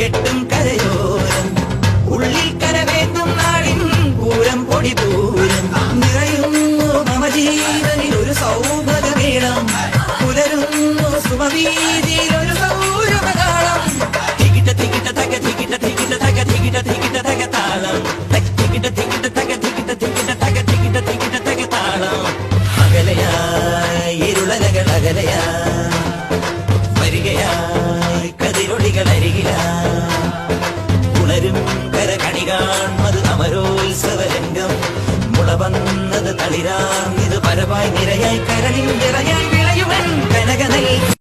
കെട്ടും കരയോരം ഉള്ളിൽ കരവേറ്റും നാടിൻ പൂരം പൊടിപൂരം നിറയുന്നു മമ ജീവനിൽ ഒരു സൗഭഗമേളം പുലരുന്നു സുമവീതിയിൽ ഒരു സൗരമകാളം തികിട്ട തികിട്ട തക തികിട്ട തികിട്ട തക തികിട്ട തികിട്ട തക താളം തികിട്ട തികിട്ട തക തികിട്ട തികിട്ട തക തികിട്ട തികിട്ട തക താളം അകലയായി ഇരുളലകൾ അകലയായി വരികയായി കതിരൊളികൾ അരികിലായി ഉണരും കരകണി കാൺമത് അമരോത്സവരംഗം മുള വന്നത് തളിരാം ഇത് പരവായി നിരയായി കരളിൽ നിറയായി വിളയുവൻ കനകനൽ